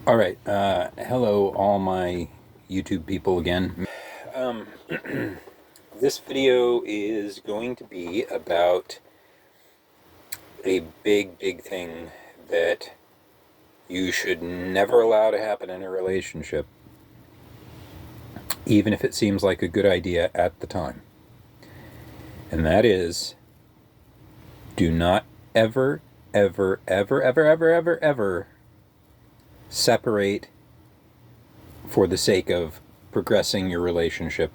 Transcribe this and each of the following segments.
All right. Hello, all my YouTube people again. Um, this video is going to be about a big thing that you should never allow to happen in a relationship, even if it seems like a good idea at the time. And that is, do not ever separate for the sake of progressing your relationship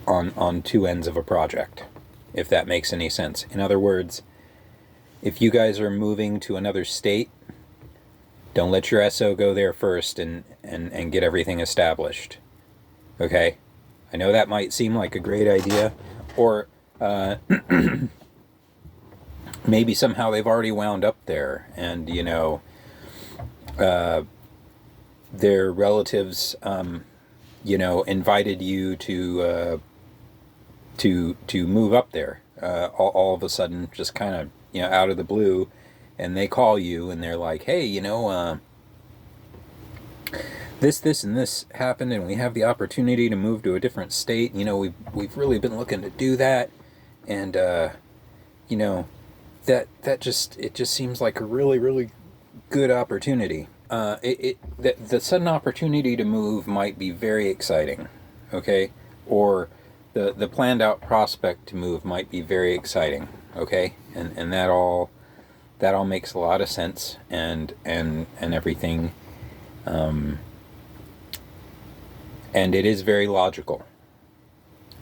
on two ends of a project, if that makes any sense. In other words, if you guys are moving to another state, don't let your SO go there first and get everything established. Okay? I know that might seem like a great idea, or maybe somehow they've already wound up there, and their relatives, invited you to move up there, all of a sudden, just kind of out of the blue, and they call you and they're like, hey, this and this happened, and we have the opportunity to move to a different state. We've really been looking to do that, and that just seems like a really good opportunity. The sudden opportunity to move might be very exciting, okay, or the planned out prospect to move might be very exciting, okay, and that all makes a lot of sense, and everything, and it is very logical.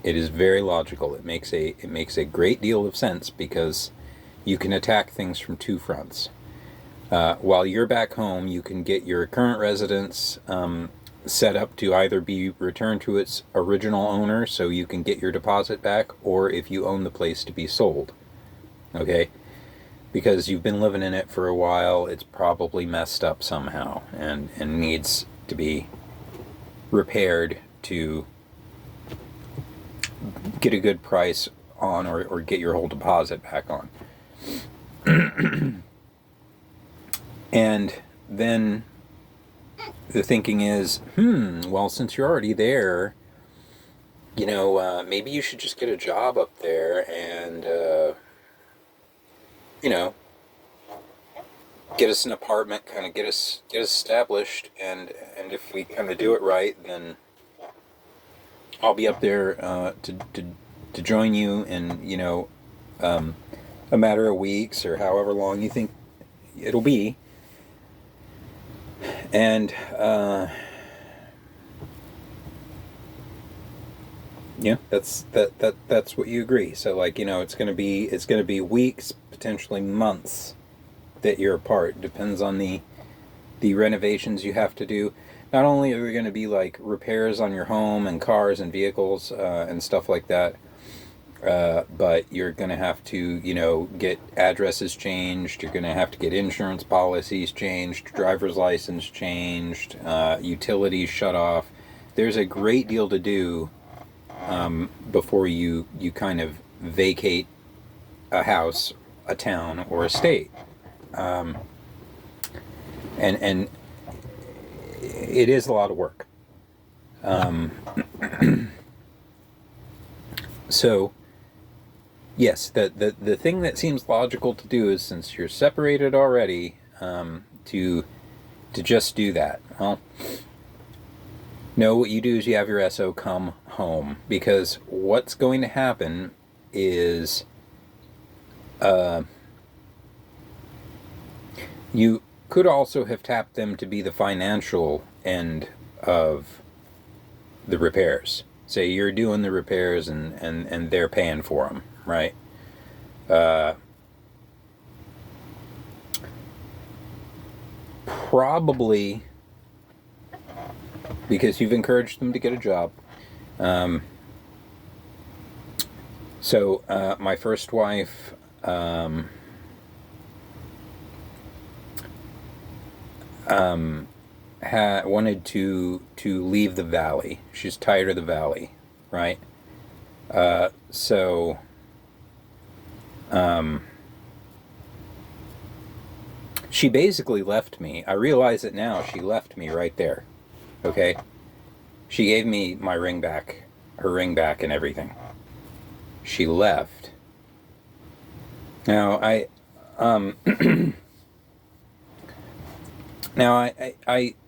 It is very logical. It makes a great deal of sense, because you can attack things from two fronts. While you're back home, you can get your current residence set up to either be returned to its original owner so you can get your deposit back, or if you own the place, to be sold. Okay? Because you've been living in it for a while, it's probably messed up somehow and needs to be repaired to get a good price on, or get your whole deposit back on. And then the thinking is, well, since you're already there, maybe you should just get a job up there and, get us an apartment, kind of get us established, and if we kind of do it right, then I'll be up there to join you in, a matter of weeks, or however long you think it'll be. And that's what you agree. So, like, it's gonna be weeks, potentially months, that you're apart. Depends on the renovations you have to do. Not only are there going to be like repairs on your home and cars and vehicles and stuff like that, but you're going to have to, get addresses changed. You're going to have to get insurance policies changed, driver's license changed, utilities shut off. There's a great deal to do before you kind of vacate a house, a town, or a state. And it is a lot of work. So, yes, the thing that seems logical to do is, since you're separated already, to just do that. Well, no, what you do is you have your SO come home, because what's going to happen is, you could also have tapped them to be the financial end of the repairs. Say you're doing the repairs and they're paying for them, right? Probably because you've encouraged them to get a job. So my first wife, wanted to leave the valley. She's tired of the valley, right? So she basically left me. I realize it now. She left me right there. Okay? She gave me my ring back, her ring back and everything. She left. Now,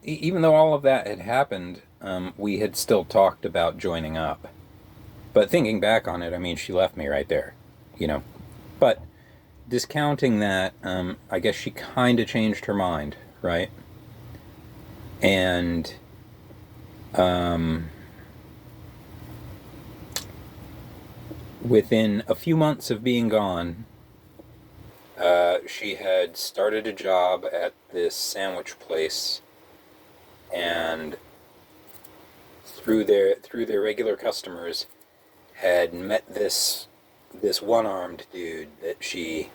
even though all of that had happened, we had still talked about joining up. But thinking back on it, I mean, she left me right there, you know. But discounting that, I guess she kind of changed her mind, right? And within a few months of being gone, she had started a job at this sandwich place, and through their regular customers, had met this one-armed dude that she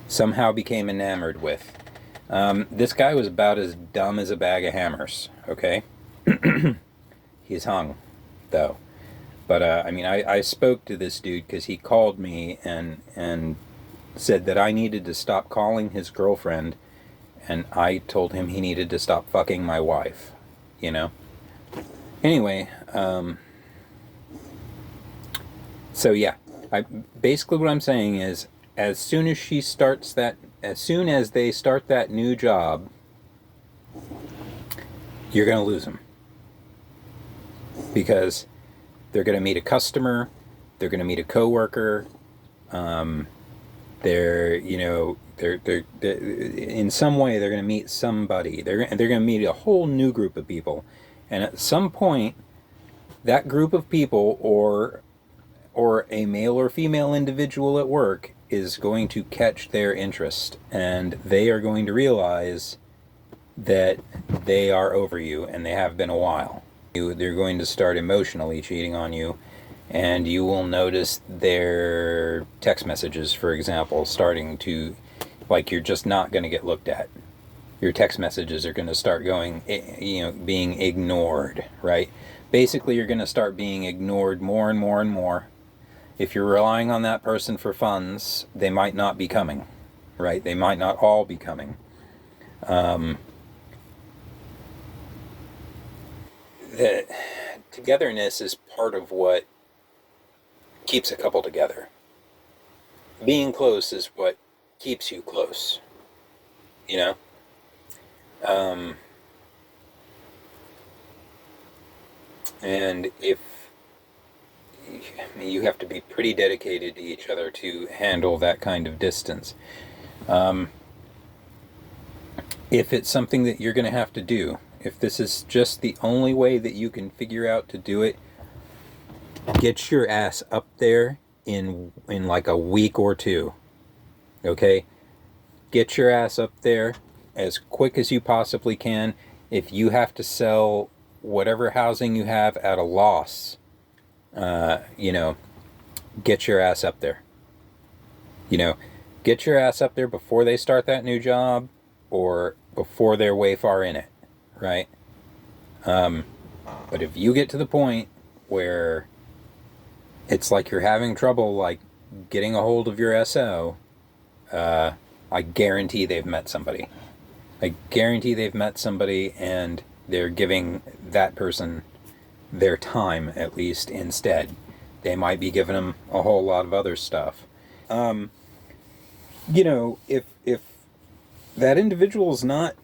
somehow became enamored with. This guy was about as dumb as a bag of hammers, okay? He's hung, though. But, I mean, I spoke to this dude because he called me and said that I needed to stop calling his girlfriend, and I told him he needed to stop fucking my wife, you know? Anyway, so yeah, basically what I'm saying is, as soon as they start that new job, you're going to lose them. Because they're going to meet a customer, they're going to meet a coworker, they're in some way they're going to meet somebody. They're going to meet a whole new group of people. And at some point, that group of people, or a male or female individual at work, is going to catch their interest, and they are going to realize that they are over you, and they have been a while. They're going to start emotionally cheating on you, and you will notice their text messages, for example, starting to, like, you're just not going to get looked at. Your text messages are going to start going, being ignored, right? Basically, you're going to start being ignored more and more and more. If you're relying on that person for funds, they might not be coming, right? They might not all be coming. The togetherness is part of what keeps a couple together. Being close is what keeps you close, you know? And you have to be pretty dedicated to each other to handle that kind of distance. If it's something that you're going to have to do, if this is just the only way that you can figure out to do it, get your ass up there in like a week or two. Okay? Get your ass up there as quick as you possibly can. If you have to sell whatever housing you have at a loss, get your ass up there. Get your ass up there before they start that new job, or before they're way far in it, right? But if you get to the point where it's like you're having trouble, like, getting a hold of your SO, I guarantee they've met somebody. I guarantee they've met somebody, and they're giving that person their time, at least, instead. They might be giving them a whole lot of other stuff. If that individual's not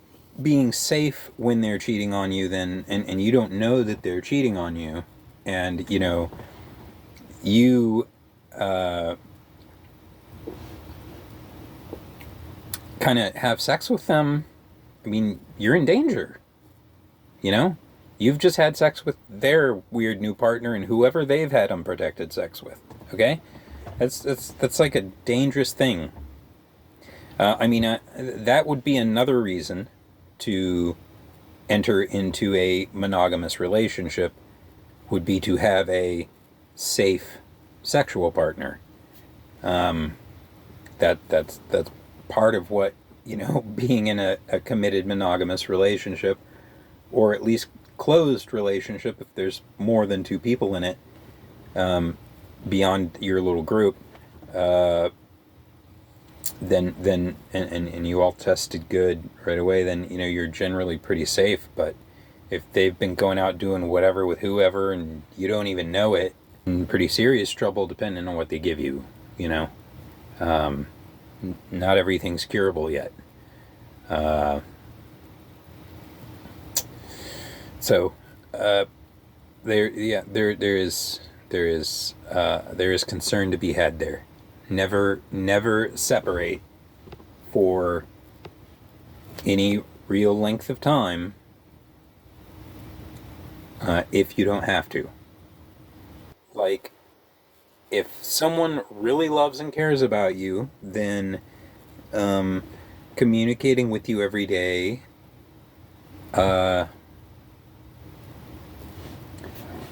being safe when they're cheating on you, then, and you don't know that they're cheating on you, and, you kind of have sex with them, I mean, you're in danger. You've just had sex with their weird new partner and whoever they've had unprotected sex with. Okay? That's like a dangerous thing. That would be another reason to enter into a monogamous relationship, would be to have a safe sexual partner. That's part of what, being in a committed monogamous relationship, or at least closed relationship, if there's more than two people in it, beyond your little group, and you all tested good right away, then you're generally pretty safe. But if they've been going out doing whatever with whoever and you don't even know it, in pretty serious trouble depending on what they give you. Um, Not everything's curable yet. So there is concern to be had there. Never separate for any real length of time if you don't have to. Like, if someone really loves and cares about you, then communicating with you every day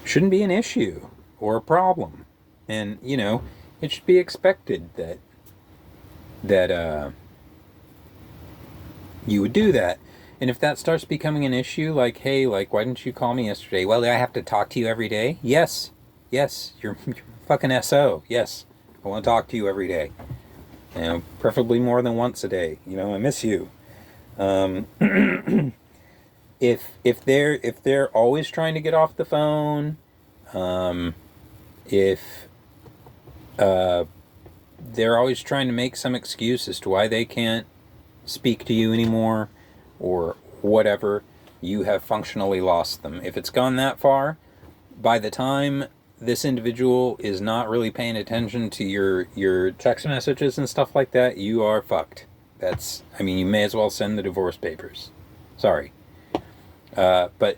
shouldn't be an issue or a problem. And it should be expected that you would do that. And if that starts becoming an issue, like, hey, like, why didn't you call me yesterday? Well, do I have to talk to you every day? Yes, you're fucking SO. Yes, I want to talk to you every day. Preferably more than once a day. I miss you. If they're always trying to get off the phone, if they're always trying to make some excuse as to why they can't speak to you anymore, or whatever, you have functionally lost them. If it's gone that far, by the time this individual is not really paying attention to your text messages and stuff like that, you are fucked. You may as well send the divorce papers. Sorry. But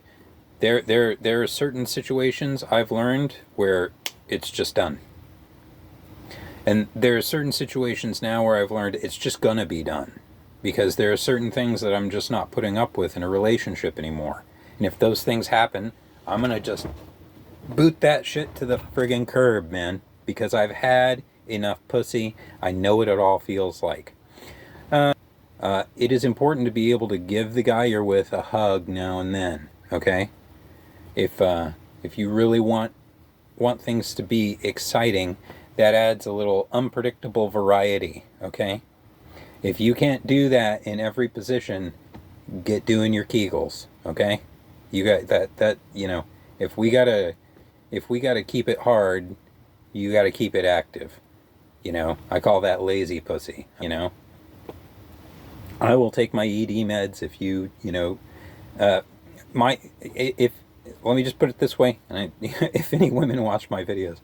there are certain situations I've learned where it's just done. And there are certain situations now where I've learned it's just gonna be done. Because there are certain things that I'm just not putting up with in a relationship anymore. And if those things happen, I'm gonna just boot that shit to the friggin' curb, man. Because I've had enough pussy. I know what it all feels like. It is important to be able to give the guy you're with a hug now and then, okay? If you really want things to be exciting, that adds a little unpredictable variety, okay? If you can't do that in every position, get doing your Kegels, okay? You got that if we gotta keep it hard, you gotta keep it active. I call that lazy pussy, I will take my ED meds if let me just put it this way, and if any women watch my videos,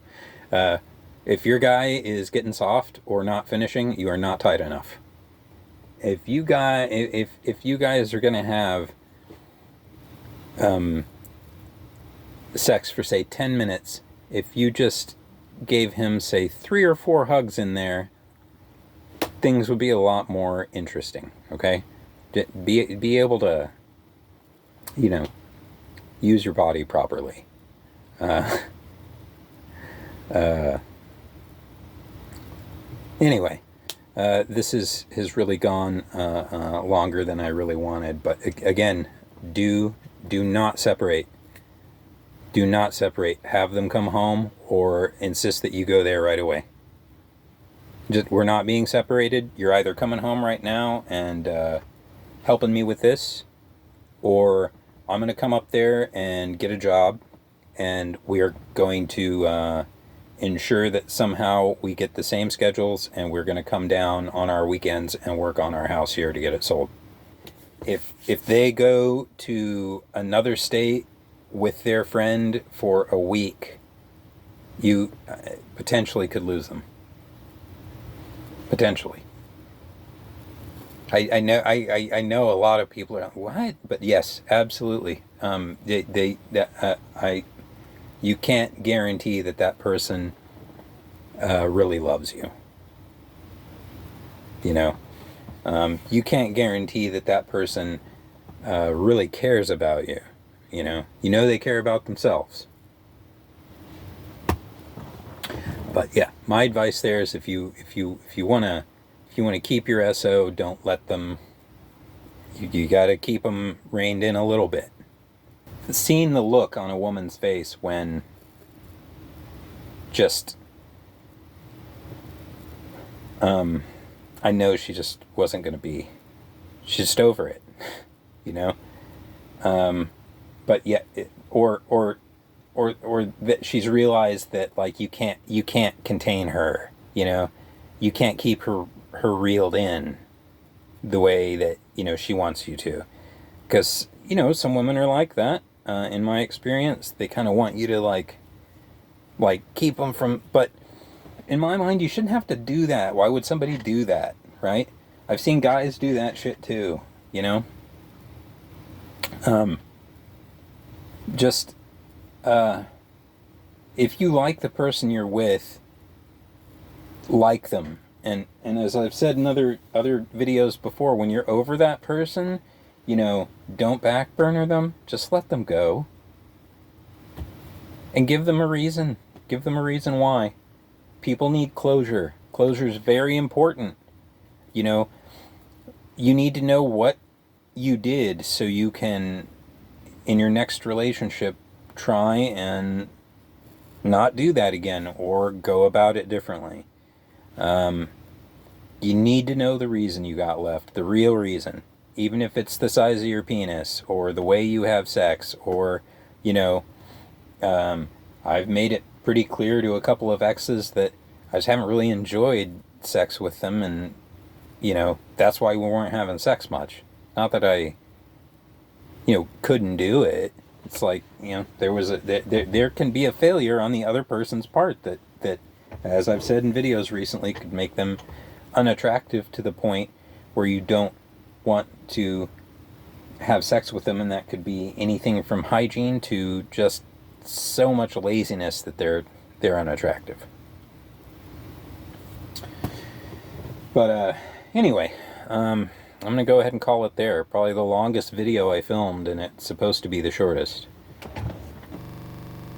if your guy is getting soft or not finishing, you are not tight enough. If you guys are gonna have sex for say 10 minutes, if you just gave him say 3 or 4 hugs in there, things would be a lot more interesting, okay? Be able to, use your body properly. Anyway, this has really gone longer than I really wanted, but again, do not separate. Do not separate. Have them come home or insist that you go there right away. We're not being separated. You're either coming home right now and helping me with this, or I'm going to come up there and get a job, and we are going to ensure that somehow we get the same schedules, and we're going to come down on our weekends and work on our house here to get it sold. If they go to another state with their friend for a week, you potentially could lose them. Potentially. I know a lot of people are, what? But yes, absolutely. You can't guarantee that person really loves you. You can't guarantee that person really cares about you. They care about themselves. But yeah, my advice there is if you want to keep your SO, don't let them. You got to keep them reined in a little bit. Seeing the look on a woman's face when just I know she just wasn't going to be, she's just over it, you know? But yet, or that she's realized that, like, you can't contain her, you know? You can't keep her reeled in the way that, you know, she wants you to. Because, you know, some women are like that. In my experience, they kind of want you to, like keep them from, but in my mind, you shouldn't have to do that. Why would somebody do that, right? I've seen guys do that shit too, you know? Just, if you like the person you're with, like them. And as I've said in other videos before, when you're over that person, you know, don't backburner them. Just let them go. And give them a reason. Give them a reason why. People need closure. Closure is very important. You know, you need to know what you did so you can, in your next relationship, try and not do that again or go about it differently. You need to know the reason you got left, the real reason. Even if it's the size of your penis or the way you have sex or, you know, I've made it pretty clear to a couple of exes that I just haven't really enjoyed sex with them, and, you know, that's why we weren't having sex much. Not that I, you know, couldn't do it. It's like, you know, there can be a failure on the other person's part that, as I've said in videos recently, could make them unattractive to the point where you don't want to have sex with them, and that could be anything from hygiene to just so much laziness that they're unattractive. But anyway, I'm gonna go ahead and call it there. Probably the longest video I filmed, and it's supposed to be the shortest.